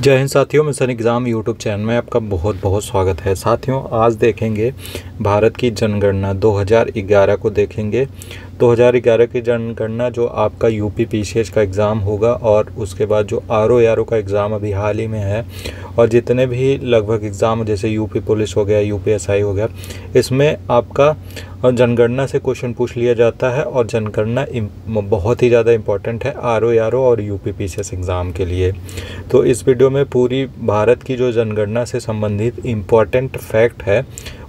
जय हिंद साथियों, mission exam YouTube channel में आपका बहुत बहुत स्वागत है। साथियों, आज देखेंगे भारत की जनगणना 2011 को देखेंगे। 2011 की जनगणना जो आपका यूपी पीसीएस का एग्ज़ाम होगा और उसके बाद जो आरओ का एग्ज़ाम अभी हाल ही में है और जितने भी लगभग एग्ज़ाम जैसे यूपी पुलिस हो गया, यूपीएसआई हो गया, इसमें आपका जनगणना से क्वेश्चन पूछ लिया जाता है और जनगणना बहुत ही ज़्यादा इम्पॉर्टेंट है आरओ और यूपी पीसीएस एग्ज़ाम के लिए। तो इस वीडियो में पूरी भारत की जो जनगणना से संबंधित इम्पॉर्टेंट फैक्ट है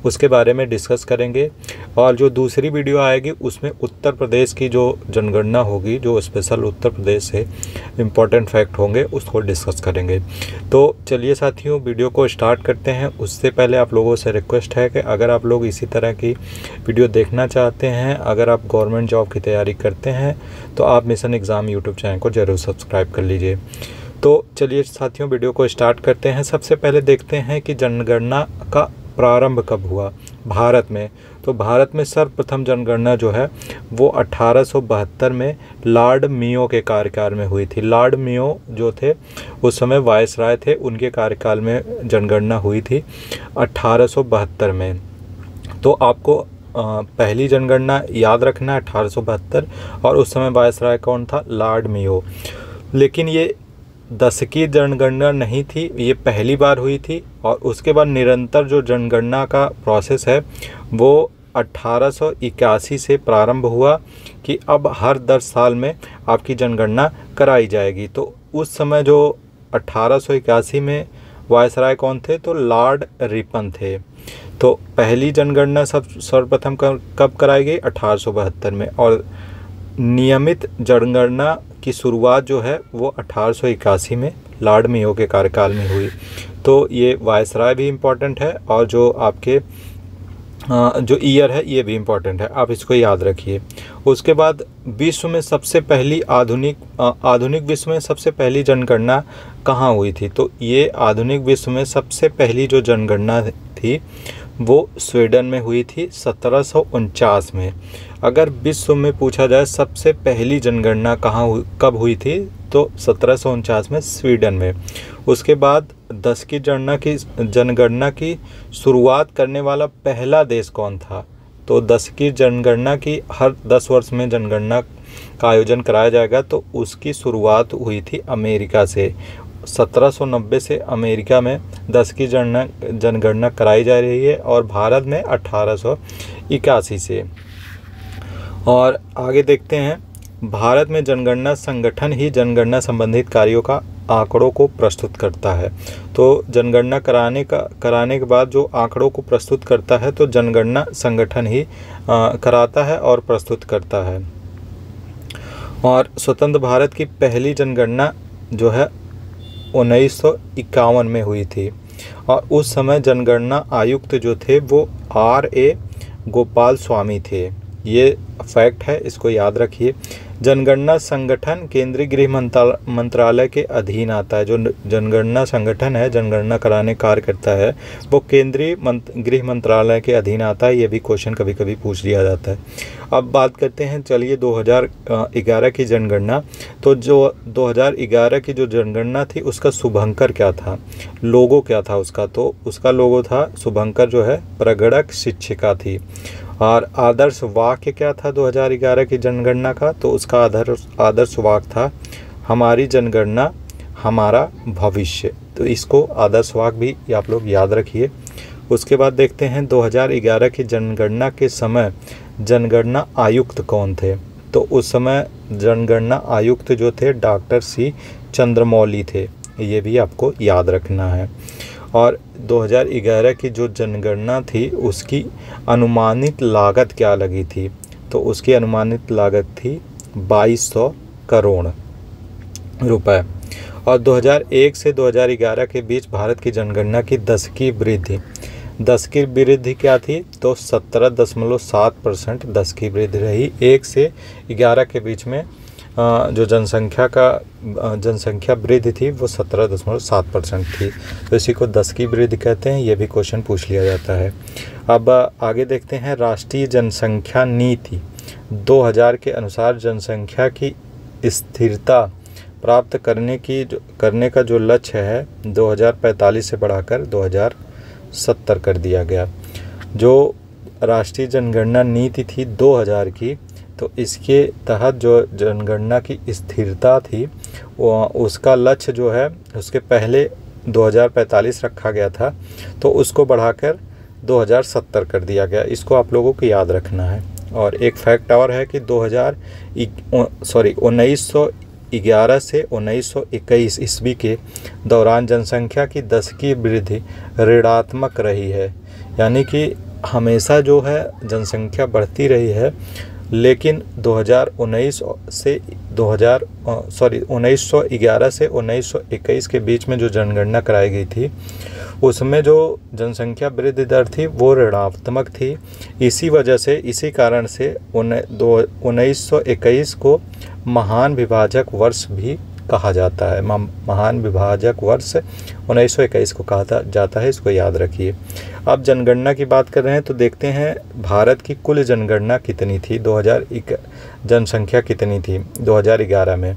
उसके बारे में डिस्कस करेंगे और जो दूसरी वीडियो आएगी उसमें उत्तर प्रदेश की जो जनगणना होगी, जो स्पेशल उत्तर प्रदेश से इम्पॉर्टेंट फैक्ट होंगे उसको डिस्कस करेंगे। तो चलिए साथियों, वीडियो को स्टार्ट करते हैं। उससे पहले आप लोगों से रिक्वेस्ट है कि अगर आप लोग इसी तरह की वीडियो देखना चाहते हैं, अगर आप गवर्नमेंट जॉब की तैयारी करते हैं तो आप मिशन एग्ज़ाम यूट्यूब चैनल को ज़रूर सब्सक्राइब कर लीजिए। तो चलिए साथियों, वीडियो को स्टार्ट करते हैं। सबसे पहले देखते हैं कि जनगणना का प्रारंभ कब हुआ भारत में। तो भारत में सर्वप्रथम जनगणना जो है वो 1872 में लॉर्ड मेयो के कार्यकाल में हुई थी। लॉर्ड मेयो जो थे उस समय वायसराय थे, उनके कार्यकाल में जनगणना हुई थी 1872 में। तो आपको पहली जनगणना याद रखना है 1872, और उस समय वायसराय कौन था? Lord Mayo. लेकिन ये 10वीं जनगणना नहीं थी, ये पहली बार हुई थी। और उसके बाद निरंतर जो जनगणना का प्रोसेस है वो 1881 से प्रारंभ हुआ कि अब हर 10 साल में आपकी जनगणना कराई जाएगी। तो उस समय जो 1881 में वायसराय कौन थे? तो लॉर्ड रिपन थे। तो पहली जनगणना सर्वप्रथम कब कराई गई? 1872 में। और नियमित जनगणना की शुरुआत जो है वो 1881 में लॉर्ड मेयो के कार्यकाल में हुई। तो ये वायसराय भी इम्पोर्टेंट है और जो आपके जो ईयर है ये भी इम्पोर्टेंट है, आप इसको याद रखिए। उसके बाद विश्व में सबसे पहली आधुनिक विश्व में सबसे पहली जनगणना कहाँ हुई थी? तो ये आधुनिक विश्व में सबसे पहली जो जनगणना थी वो स्वीडन में हुई थी 1749 में। अगर विश्व में पूछा जाए सबसे पहली जनगणना कब हुई थी तो 1749 में स्वीडन में। उसके बाद 10 की जनगणना की शुरुआत करने वाला पहला देश कौन था? तो 10 की जनगणना की हर 10 वर्ष में जनगणना का आयोजन कराया जाएगा, तो उसकी शुरुआत हुई थी अमेरिका से। 1790 से अमेरिका में 10 की जनगणना कराई जा रही है और भारत में 1881 से। और आगे देखते हैं, भारत में जनगणना संगठन ही जनगणना संबंधित कार्यों का आंकड़ों को प्रस्तुत करता है। तो जनगणना कराने के बाद जो आंकड़ों को प्रस्तुत करता है तो जनगणना संगठन ही कराता है और प्रस्तुत करता है। और स्वतंत्र भारत की पहली जनगणना जो है 1951 में हुई थी और उस समय जनगणना आयुक्त जो थे वो R.A. गोपाल स्वामी थे। ये फैक्ट है, इसको याद रखिए। जनगणना संगठन केंद्रीय गृह मंत्रालय के अधीन आता है। जो जनगणना संगठन है, जनगणना कराने कार्य करता है, वो केंद्रीय गृह मंत्रालय के अधीन आता है। ये भी क्वेश्चन कभी कभी पूछ लिया जाता है। अब बात करते हैं, चलिए 2011 की जनगणना। तो जो 2011 की जो जनगणना थी उसका शुभंकर क्या था, लोगो क्या था उसका? तो उसका लोगो था, शुभंकर जो है प्रगणक शिक्षिका थी। और आदर्श वाक्य क्या था 2011 की जनगणना का? तो उसका आदर्श वाक्य था, हमारी जनगणना हमारा भविष्य। तो इसको आदर्श वाक्य भी आप लोग याद रखिए। उसके बाद देखते हैं 2011 की जनगणना के समय जनगणना आयुक्त कौन थे? तो उस समय जनगणना आयुक्त जो थे डॉक्टर C. चंद्रमौली थे। ये भी आपको याद रखना है। और 2011 की जो जनगणना थी उसकी अनुमानित लागत क्या लगी थी? तो उसकी अनुमानित लागत थी 2200 करोड़ रुपए। और 2001 से 2011 के बीच भारत की जनगणना की 10 की वृद्धि क्या थी? तो 17.7% 10 की वृद्धि रही। 1 से 11 के बीच में जो जनसंख्या वृद्धि थी वो 17.7% थी। तो इसी को 10 की वृद्धि कहते हैं। ये भी क्वेश्चन पूछ लिया जाता है। अब आगे देखते हैं, राष्ट्रीय जनसंख्या नीति 2000 के अनुसार जनसंख्या की स्थिरता प्राप्त करने का जो लक्ष्य है 2045 से बढ़ाकर 2070 कर दिया गया। जो राष्ट्रीय जनगणना नीति थी 2000 की, तो इसके तहत जो जनगणना की स्थिरता थी वो उसका लक्ष्य जो है उसके पहले 2045 रखा गया था, तो उसको बढ़ाकर 2070 कर दिया गया। इसको आप लोगों को याद रखना है। और एक फैक्ट और है कि 1911 से 1921 ईस्वी के दौरान जनसंख्या की दशकीय वृद्धि ऋणात्मक रही है, यानी कि हमेशा जो है जनसंख्या बढ़ती रही है, लेकिन 1911 से 1921 के बीच में जो जनगणना कराई गई थी उसमें जो जनसंख्या वृद्धि दर थी वो ऋणात्मक थी। इसी कारण से 1921 को महान विभाजक वर्ष भी कहा जाता है। महान विभाजक वर्ष 1921 को कहा जाता है, इसको याद रखिए। अब जनगणना की बात कर रहे हैं तो देखते हैं भारत की कुल जनगणना कितनी थी, जनसंख्या कितनी थी 2011 में।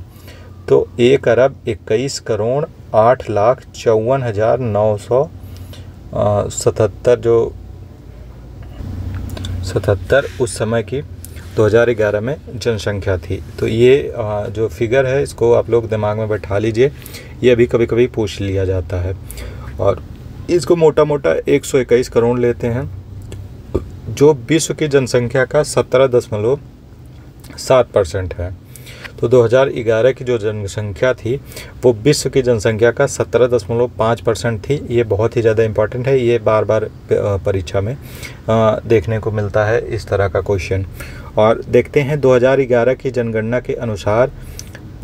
तो 1,21,51,977 उस समय की 2011 में जनसंख्या थी। तो ये जो फिगर है इसको आप लोग दिमाग में बैठा लीजिए, ये भी कभी कभी पूछ लिया जाता है। और इसको मोटा मोटा 121 करोड़ लेते हैं, जो विश्व की जनसंख्या का 17.7% है। तो 2011 की जो जनसंख्या थी वो विश्व की जनसंख्या का 17.5% थी। ये बहुत ही ज़्यादा इम्पॉर्टेंट है, ये बार बार परीक्षा में देखने को मिलता है इस तरह का क्वेश्चन। और देखते हैं 2011 की जनगणना के अनुसार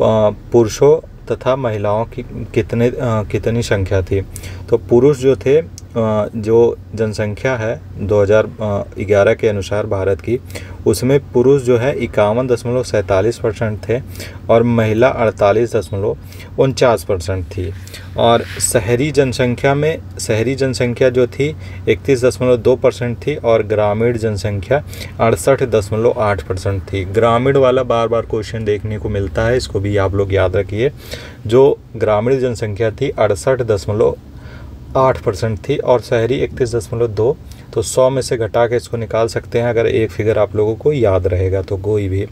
पुरुषों तथा महिलाओं की कितनी संख्या थी। तो पुरुष जो थे, जो जनसंख्या है 2011 के अनुसार भारत की, उसमें पुरुष जो है 51.47% थे और महिला 48.49% थी। और शहरी जनसंख्या जो थी 31.2% थी और ग्रामीण जनसंख्या 68.8% थी। ग्रामीण वाला बार बार क्वेश्चन देखने को मिलता है, इसको भी आप लोग याद रखिए। जो ग्रामीण जनसंख्या थी 68.8% थी और शहरी 31.2। तो 100 में से घटा के इसको निकाल सकते हैं अगर एक फिगर आप लोगों को याद रहेगा तो कोई भी।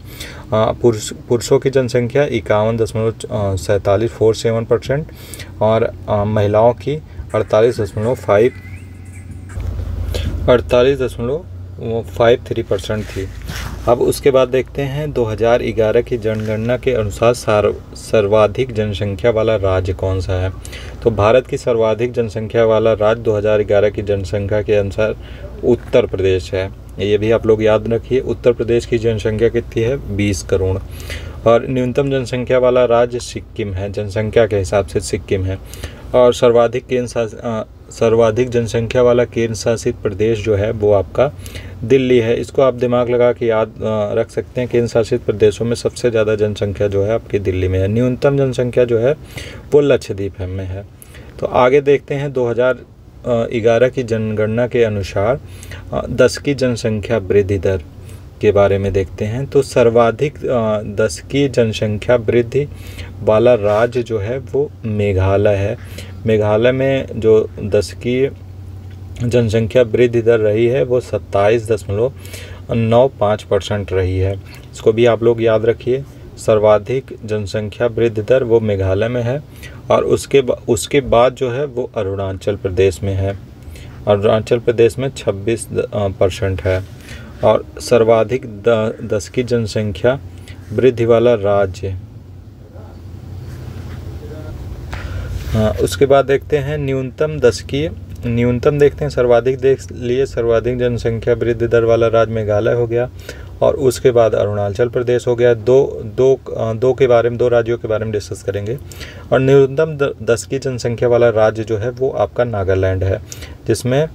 पुरुषों की जनसंख्या 51.47% और महिलाओं की 48.53% थी। अब उसके बाद देखते हैं 2011 की जनगणना के अनुसार सर्वाधिक जनसंख्या वाला राज्य कौन सा है। तो भारत की सर्वाधिक जनसंख्या वाला राज्य 2011 की जनसंख्या के अनुसार उत्तर प्रदेश है। ये भी आप लोग याद रखिए। उत्तर प्रदेश की जनसंख्या कितनी है, 20 करोड़। और न्यूनतम जनसंख्या वाला राज्य सिक्किम है, जनसंख्या के हिसाब से सिक्किम है। और सर्वाधिक जनसंख्या वाला केंद्र शासित प्रदेश जो है वो आपका दिल्ली है। इसको आप दिमाग लगा के याद रख सकते हैं। केंद्र शासित प्रदेशों में सबसे ज़्यादा जनसंख्या जो है आपकी दिल्ली में है। न्यूनतम जनसंख्या जो है वो लक्षद्वीप में है। तो आगे देखते हैं 2011 की जनगणना के अनुसार 10 की जनसंख्या वृद्धि दर के बारे में देखते हैं। तो सर्वाधिक 10 की जनसंख्या वृद्धि वाला राज्य जो है वो मेघालय है। मेघालय में जो 10 की जनसंख्या वृद्धि दर रही है वो 27.95% रही है। इसको भी आप लोग याद रखिए। सर्वाधिक जनसंख्या वृद्धि दर वो मेघालय में है और उसके बाद जो है वो अरुणाचल प्रदेश में है। अरुणाचल प्रदेश में 26% है। और सर्वाधिक 10 की जनसंख्या वृद्धि वाला राज्य, उसके बाद देखते हैं न्यूनतम देखते हैं। सर्वाधिक जनसंख्या वृद्धि दर वाला राज्य मेघालय हो गया और उसके बाद अरुणाचल प्रदेश हो गया। दो राज्यों के बारे में डिस्कस करेंगे। और न्यूनतम 10 की जनसंख्या वाला राज्य जो है वो आपका नागालैंड है, जिसमें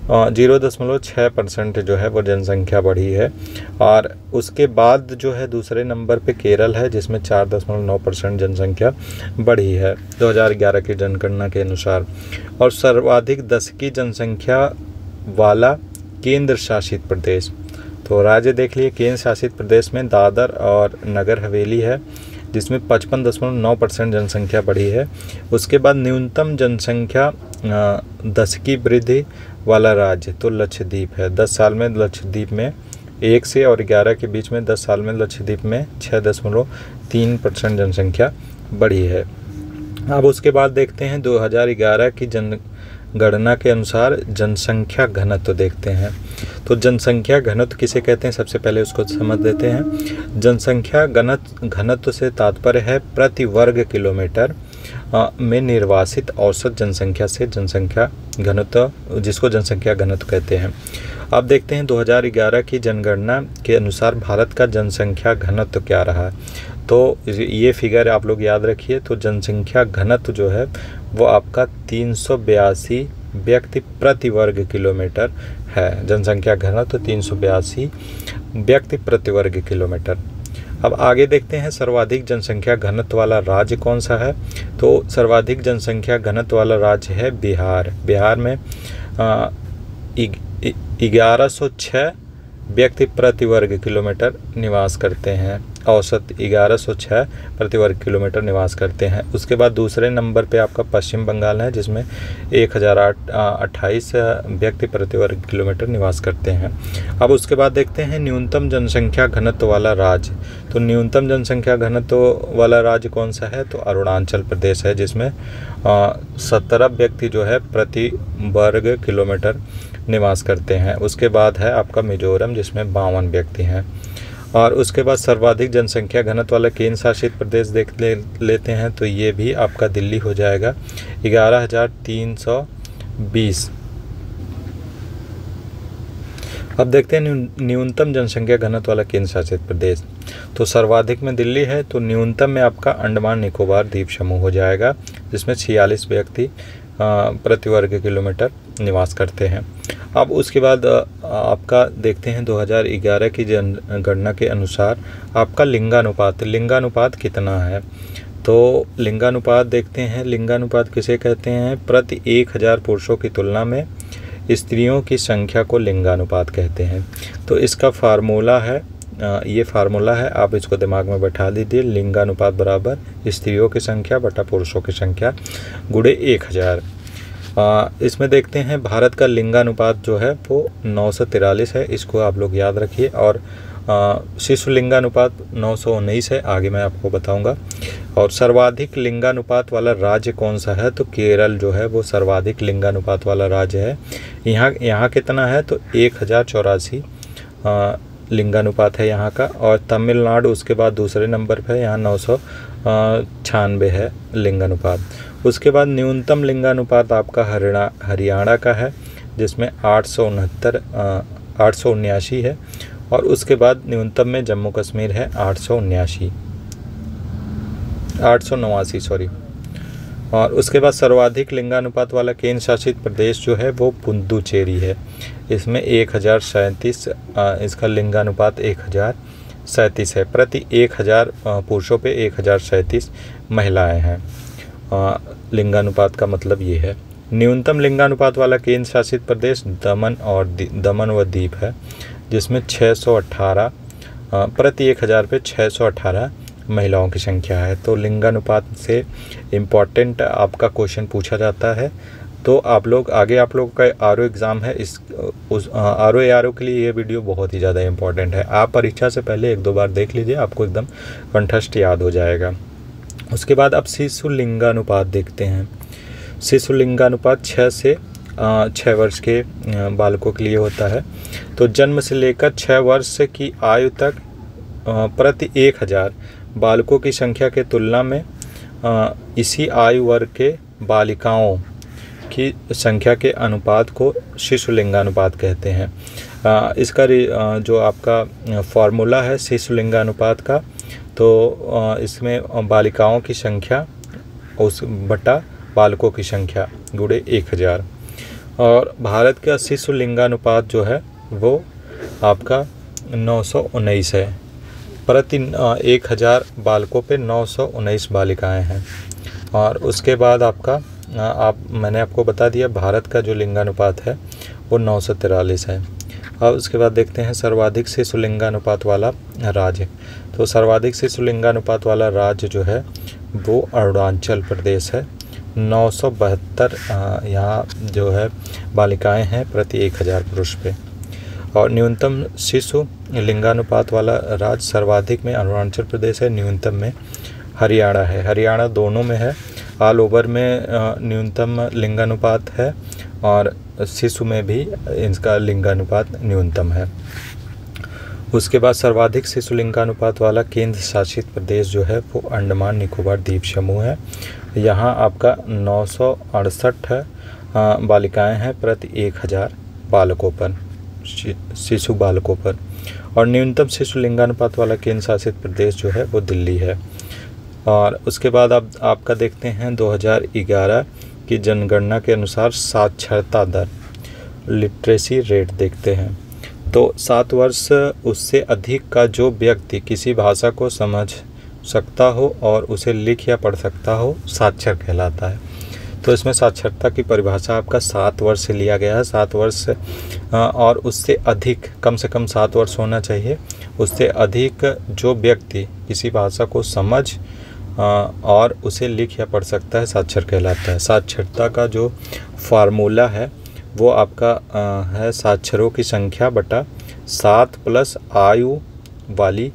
0.6% जो है वो जनसंख्या बढ़ी है। और उसके बाद जो है दूसरे नंबर पे केरल है, जिसमें 4.9% जनसंख्या बढ़ी है 2011 की जनगणना के अनुसार। और सर्वाधिक 10 की जनसंख्या वाला केंद्र शासित प्रदेश, तो राज्य देख लिए। केंद्र शासित प्रदेश में दादर और नगर हवेली है, जिसमें 55.9% जनसंख्या बढ़ी है। उसके बाद न्यूनतम जनसंख्या दशकीय वृद्धि वाला राज्य तो लक्षद्वीप है। 10 साल में लक्षद्वीप में 1 से और 11 के बीच में 10 साल में लक्षद्वीप में 6.3% जनसंख्या बढ़ी है। अब उसके बाद देखते हैं 2011 की जनगणना के अनुसार जनसंख्या घनत्व देखते हैं। तो जनसंख्या घनत्व किसे कहते हैं, सबसे पहले उसको समझ लेते हैं। जनसंख्या घनत्व से तात्पर्य है प्रति वर्ग किलोमीटर में निर्वासित औसत जनसंख्या से जनसंख्या घनत्व, जिसको जनसंख्या घनत्व कहते हैं। अब देखते हैं 2011 की जनगणना के अनुसार भारत का जनसंख्या घनत्व क्या रहा। तो ये फिगर आप लोग याद रखिए। तो जनसंख्या घनत्व जो है वो आपका 382 व्यक्ति प्रति वर्ग किलोमीटर है। जनसंख्या घनत्व 382 व्यक्ति प्रति वर्ग किलोमीटर। अब आगे देखते हैं सर्वाधिक जनसंख्या घनत्व वाला राज्य कौन सा है। तो सर्वाधिक जनसंख्या घनत्व वाला राज्य है बिहार। बिहार में 1106 व्यक्ति प्रति वर्ग किलोमीटर निवास करते हैं। औसत 1106 प्रति वर्ग किलोमीटर निवास करते हैं। उसके बाद दूसरे नंबर पे आपका पश्चिम बंगाल है, जिसमें 1028 व्यक्ति प्रति वर्ग किलोमीटर निवास करते हैं। अब उसके बाद देखते हैं न्यूनतम जनसंख्या घनत्व वाला राज्य। तो न्यूनतम जनसंख्या घनत्व वाला राज्य कौन सा है, तो अरुणाचल प्रदेश है, जिसमें 17 व्यक्ति जो है प्रति वर्ग किलोमीटर निवास करते हैं। उसके बाद है आपका मिजोरम, जिसमें 52 व्यक्ति हैं। और उसके बाद सर्वाधिक जनसंख्या घनत्व वाला केंद्र शासित प्रदेश लेते हैं, तो ये भी आपका दिल्ली हो जाएगा, 11,320। अब देखते हैं न्यूनतम जनसंख्या घनत्व वाला केंद्र शासित प्रदेश। तो सर्वाधिक में दिल्ली है, तो न्यूनतम में आपका अंडमान निकोबार द्वीप समूह हो जाएगा, जिसमें 46 व्यक्ति प्रति वर्ग किलोमीटर निवास करते हैं। अब उसके बाद आपका देखते हैं 2011 की जनगणना के अनुसार आपका लिंगानुपात कितना है। तो लिंगानुपात देखते हैं। लिंगानुपात किसे कहते हैं, प्रति 1000 पुरुषों की तुलना में स्त्रियों की संख्या को लिंगानुपात कहते हैं। तो इसका फार्मूला है, ये फार्मूला है, आप इसको दिमाग में बैठा दीजिए। लिंगानुपात बराबर स्त्रियों की संख्या बटा पुरुषों की संख्या गुणे 1000। इसमें देखते हैं भारत का लिंगानुपात जो है वो 943 है, इसको आप लोग याद रखिए। और शिशु लिंगानुपात 919 है, आगे मैं आपको बताऊंगा। और सर्वाधिक लिंगानुपात वाला राज्य कौन सा है, तो केरल जो है वो सर्वाधिक लिंगानुपात वाला राज्य है। यहाँ कितना है, तो 1084 लिंगानुपात है यहाँ का। और तमिलनाडु उसके बाद दूसरे नंबर पर है, यहाँ 996 है लिंगानुपात। उसके बाद न्यूनतम लिंगानुपात आपका हरियाणा का है, जिसमें 879 है। और उसके बाद न्यूनतम में जम्मू कश्मीर है 889 सॉरी। और उसके बाद सर्वाधिक लिंगानुपात वाला केंद्र शासित प्रदेश जो है वो पुडुचेरी है, इसमें 1037 इसका लिंगानुपात 1037 है। प्रति 1000 पुरुषों पे 1037 महिलाएं हैं। लिंगानुपात का मतलब ये है। न्यूनतम लिंगानुपात वाला केंद्र शासित प्रदेश दमन व दीप है, जिसमें 618 प्रति 1000 पे 618 महिलाओं की संख्या है। तो लिंगानुपात से इम्पॉर्टेंट आपका क्वेश्चन पूछा जाता है। तो आप लोग आगे आप लोग का आरओ एग्ज़ाम है, उस आरओ के लिए ये वीडियो बहुत ही ज़्यादा इम्पॉर्टेंट है। आप परीक्षा से पहले 1-2 बार देख लीजिए, आपको एकदम कंठस्थ याद हो जाएगा। उसके बाद अब शिशु लिंगानुपात देखते हैं। शिशु लिंगानुपात 6 से 6 वर्ष के बालकों के लिए होता है। तो जन्म से लेकर 6 वर्ष की आयु तक प्रति 1000 बालकों की संख्या के तुलना में इसी आयु वर्ग के बालिकाओं की संख्या के अनुपात को शिशु लिंगानुपात कहते हैं। इसका जो आपका फॉर्मूला है शिशु लिंगानुपात का, तो इसमें बालिकाओं की संख्या उस बटा बालकों की संख्या गुणे 1000। और भारत का शिशु लिंगानुपात जो है वो आपका 919 है। प्रति 1000 बालकों पे 919 बालिकाएं हैं। और उसके बाद आपका मैंने आपको बता दिया भारत का जो लिंगानुपात है वो 943 है। और उसके बाद देखते हैं सर्वाधिक शिशु लिंगानुपात वाला राज्य। तो सर्वाधिक शिशु लिंगानुपात वाला राज्य जो है वो अरुणाचल प्रदेश है। 972 यहाँ जो है बालिकाएं हैं प्रति 1000 पुरुष पे। और न्यूनतम शिशु लिंगानुपात वाला राज्य सर्वाधिक में अरुणाचल प्रदेश है, न्यूनतम में हरियाणा है। हरियाणा दोनों में है, ऑल ओवर में न्यूनतम लिंगानुपात है और शिशु में भी इसका लिंगानुपात न्यूनतम है। उसके बाद सर्वाधिक शिशु लिंगानुपात वाला केंद्र शासित प्रदेश जो है वो अंडमान निकोबार द्वीप समूह है। यहाँ आपका 968 बालिकाएं हैं प्रति 1000 बालकों पर, शिशु बालकों पर। और न्यूनतम शिशु लिंगानुपात वाला केंद्र शासित प्रदेश जो है वो दिल्ली है। और उसके बाद अब आपका देखते हैं 2011 की जनगणना के अनुसार साक्षरता दर, लिटरेसी रेट देखते हैं। तो 7 वर्ष उससे अधिक का जो व्यक्ति किसी भाषा को समझ सकता हो और उसे लिख या पढ़ सकता हो, साक्षर कहलाता है। तो इसमें साक्षरता की परिभाषा आपका 7 वर्ष से लिया गया है। 7 वर्ष और उससे अधिक, कम से कम 7 वर्ष होना चाहिए, उससे अधिक जो व्यक्ति किसी भाषा को समझ और उसे लिख या पढ़ सकता है, साक्षर कहलाता है। साक्षरता का जो फार्मूला है वो आपका है साक्षरों की संख्या बटा 7 प्लस आयु वाली,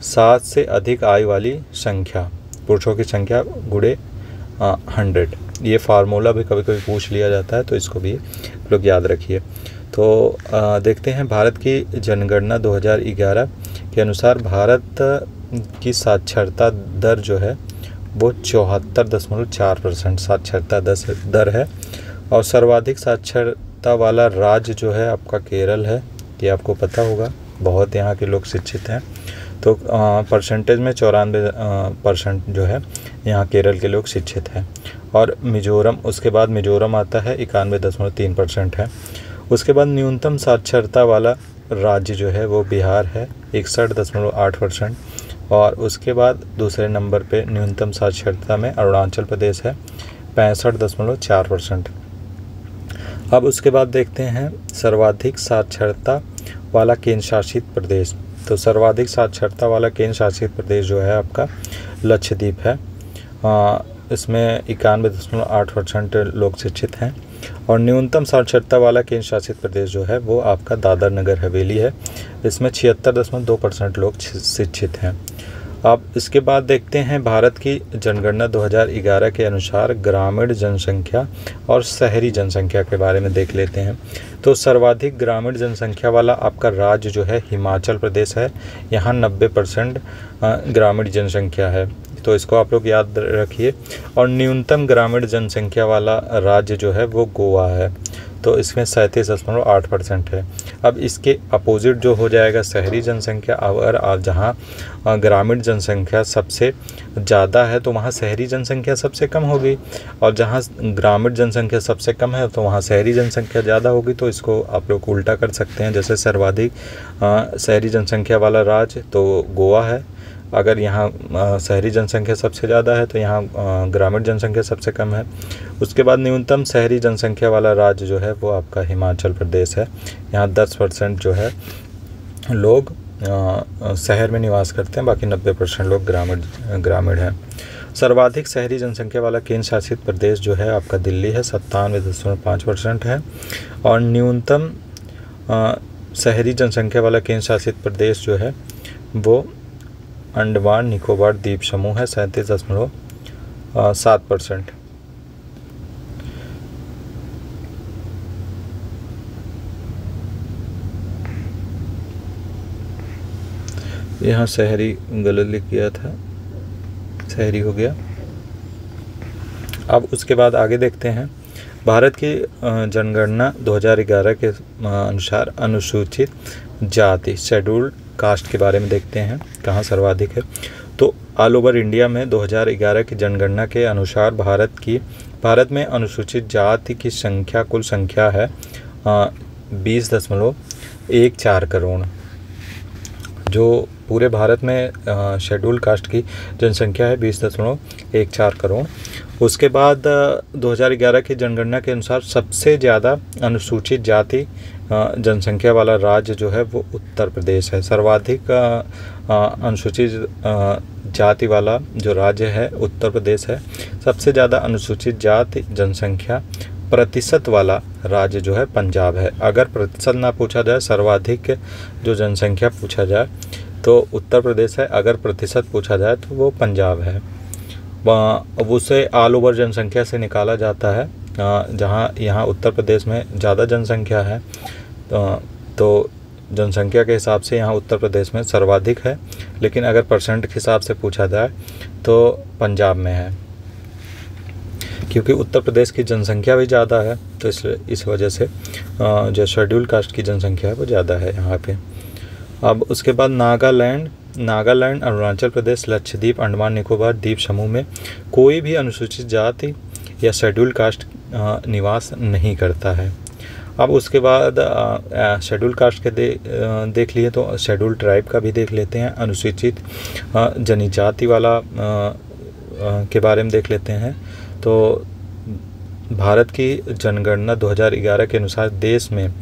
7 से अधिक आयु वाली संख्या, पुरुषों की संख्या गुणे 100। ये फार्मूला भी कभी कभी पूछ लिया जाता है, तो इसको भी लोग याद रखिए। तो देखते हैं भारत की जनगणना 2011 के अनुसार भारत की साक्षरता दर जो है वो 74.4% साक्षरता दर है। और सर्वाधिक साक्षरता वाला राज्य जो है आपका केरल है, ये आपको पता होगा, बहुत यहाँ के लोग शिक्षित हैं। तो परसेंटेज में 94% जो है यहाँ केरल के लोग शिक्षित हैं। और मिजोरम, उसके बाद मिजोरम आता है, 91.3% है। उसके बाद न्यूनतम साक्षरता वाला राज्य जो है वो बिहार है, 61.8%। और उसके बाद दूसरे नंबर पे न्यूनतम साक्षरता में अरुणाचल प्रदेश है, 65.4%। अब उसके बाद देखते हैं सर्वाधिक साक्षरता वाला केंद्र शासित प्रदेश। तो सर्वाधिक साक्षरता वाला केंद्र शासित प्रदेश जो है आपका लक्षद्वीप है। इसमें 91.8% लोग शिक्षित हैं। और न्यूनतम साक्षरता वाला केंद्र शासित प्रदेश जो है वो आपका दादर नगर हवेली है। इसमें 76.2% लोग शिक्षित हैं। अब इसके बाद देखते हैं भारत की जनगणना 2011 के अनुसार ग्रामीण जनसंख्या और शहरी जनसंख्या के बारे में देख लेते हैं। तो सर्वाधिक ग्रामीण जनसंख्या वाला आपका राज्य जो है हिमाचल प्रदेश है। यहाँ 90% ग्रामीण जनसंख्या है, तो इसको आप लोग याद रखिए। और न्यूनतम ग्रामीण जनसंख्या वाला राज्य जो है वो गोवा है, तो इसमें 37.8% है। अब इसके अपोजिट जो हो जाएगा शहरी जनसंख्या। अगर आप जहाँ ग्रामीण जनसंख्या सबसे ज़्यादा है तो वहाँ शहरी जनसंख्या सबसे कम होगी, और जहाँ ग्रामीण जनसंख्या सबसे कम है तो वहाँ शहरी जनसंख्या ज़्यादा होगी। तो इसको आप लोग उल्टा कर सकते हैं, जैसे सर्वाधिक शहरी जनसंख्या वाला राज्य तो गोवा है, अगर यहाँ शहरी जनसंख्या सबसे ज़्यादा है तो यहाँ ग्रामीण जनसंख्या सबसे कम है। उसके बाद न्यूनतम शहरी जनसंख्या वाला राज्य जो है वो आपका हिमाचल प्रदेश है। यहाँ 10% जो है लोग शहर में निवास करते हैं, बाकी 90% लोग ग्रामीण हैं। सर्वाधिक शहरी जनसंख्या वाला केंद्र शासित प्रदेश जो है आपका दिल्ली है, 97.5% है। और न्यूनतम शहरी जनसंख्या वाला केंद्र शासित प्रदेश जो है वो अंडमान निकोबार द्वीप समूह है, 37.7%। यहाँ शहरी गलत लिख गया था, शहरी हो गया। अब उसके बाद आगे देखते हैं भारत की जनगणना 2011 के अनुसार अनुसूचित जाति, शेड्यूल्ड कास्ट के बारे में देखते हैं, कहाँ सर्वाधिक है। तो ऑल ओवर इंडिया में 2011 की जनगणना के अनुसार भारत में अनुसूचित जाति की संख्या, कुल संख्या है 20.14 करोड़। जो पूरे भारत में शेड्यूल कास्ट की जनसंख्या है 20.14 करोड़। उसके बाद 2011 की जनगणना के अनुसार सबसे ज़्यादा अनुसूचित जाति जनसंख्या वाला राज्य जो है वो उत्तर प्रदेश है। सर्वाधिक अनुसूचित जाति वाला जो राज्य है उत्तर प्रदेश है। सबसे ज़्यादा अनुसूचित जाति जनसंख्या प्रतिशत वाला राज्य जो है पंजाब है। अगर प्रतिशत ना पूछा जाए, सर्वाधिक जो जनसंख्या पूछा जाए तो उत्तर प्रदेश है, अगर प्रतिशत पूछा जाए तो वो पंजाब है। अब उसे ऑल ओवर जनसंख्या से निकाला जाता है, जहाँ यहाँ उत्तर प्रदेश में ज़्यादा जनसंख्या है तो जनसंख्या के हिसाब से यहाँ उत्तर प्रदेश में सर्वाधिक है, लेकिन अगर परसेंट के हिसाब से पूछा जाए तो पंजाब में है, क्योंकि उत्तर प्रदेश की जनसंख्या भी ज़्यादा है तो इस वजह से जो शेड्यूल कास्ट की जनसंख्या है वो ज़्यादा है यहाँ पे। अब उसके बाद नागालैंड, अरुणाचल प्रदेश, लक्षद्वीप, अंडमान निकोबार द्वीप समूह में कोई भी अनुसूचित जाति या शेड्यूल कास्ट निवास नहीं करता है। अब उसके बाद शेड्यूल कास्ट के देख लिए तो शेड्यूल ट्राइब का भी देख लेते हैं। अनुसूचित जनजाति वाला के बारे में देख लेते हैं। तो भारत की जनगणना 2011 के अनुसार देश में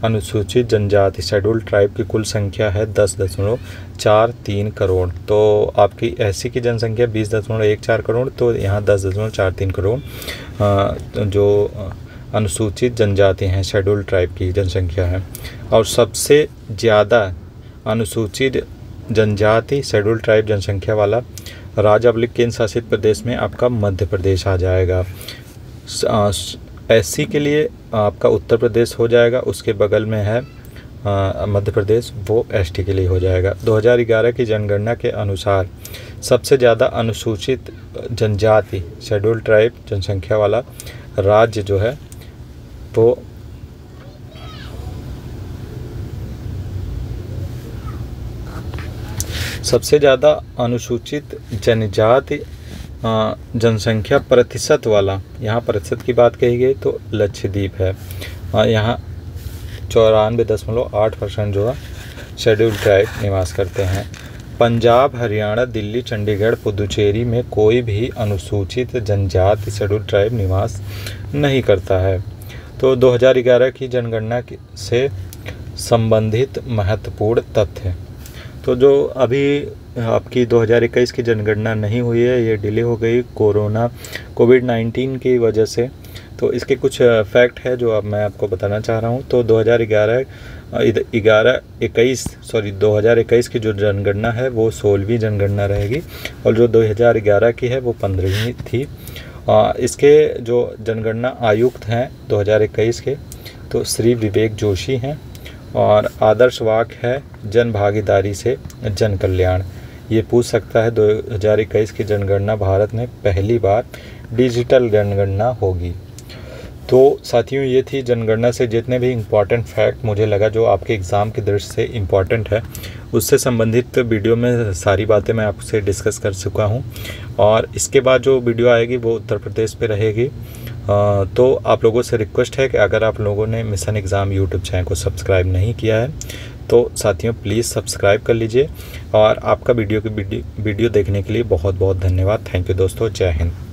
अनुसूचित जनजाति शेड्यूल ट्राइब की कुल संख्या है 10.43 करोड़। तो आपकी एससी की जनसंख्या 20.14 करोड़, तो यहाँ 10.43 करोड़ जो अनुसूचित जनजाति हैं शेड्यूल ट्राइब की जनसंख्या है। और सबसे ज़्यादा अनुसूचित जनजाति शेड्यूल ट्राइब जनसंख्या वाला राज्य केंद्र शासित प्रदेश में आपका मध्य प्रदेश आ जाएगा। एससी के लिए आपका उत्तर प्रदेश हो जाएगा, उसके बगल में है मध्य प्रदेश, वो एसटी के लिए हो जाएगा। 2011 की जनगणना के अनुसार सबसे ज़्यादा अनुसूचित जनजाति शेड्यूल ट्राइब जनसंख्या वाला राज्य जो है वो सबसे ज़्यादा अनुसूचित जनजाति जनसंख्या प्रतिशत वाला, यहाँ प्रतिशत की बात कही गई तो लक्षद्वीप है। यहाँ 94.8% जो है शेड्यूल ट्राइब निवास करते हैं। पंजाब, हरियाणा, दिल्ली, चंडीगढ़, पुदुचेरी में कोई भी अनुसूचित जनजाति शेड्यूल ट्राइब निवास नहीं करता है। तो 2011 की जनगणना से संबंधित महत्वपूर्ण तथ्य, तो जो अभी आपकी 2021 की जनगणना नहीं हुई है, ये डिले हो गई कोविड-19 की वजह से। तो इसके कुछ फैक्ट है जो अब मैं आपको बताना चाह रहा हूँ। तो 2021 की जो जनगणना है वो 16वीं जनगणना रहेगी, और जो 2011 की है वो 15वीं थी। इसके जो जनगणना आयुक्त हैं 2021 के, तो श्री विवेक जोशी हैं, और आदर्श वाक्य है जन भागीदारी से जन कल्याण। ये पूछ सकता है 2021 की जनगणना भारत में पहली बार डिजिटल जनगणना होगी। तो साथियों, ये थी जनगणना से जितने भी इम्पॉर्टेंट फैक्ट मुझे लगा जो आपके एग्ज़ाम की दृष्टि से इम्पॉर्टेंट है, उससे संबंधित वीडियो में सारी बातें मैं आपसे डिस्कस कर चुका हूँ। और इसके बाद जो वीडियो आएगी वो उत्तर प्रदेश पे रहेगी। तो आप लोगों से रिक्वेस्ट है कि अगर आप लोगों ने मिशन एग्ज़ाम यूट्यूब चैनल को सब्सक्राइब नहीं किया है तो साथियों प्लीज़ सब्सक्राइब कर लीजिए। और आपका वीडियो देखने के लिए बहुत बहुत धन्यवाद। थैंक यू दोस्तों, जय हिंद।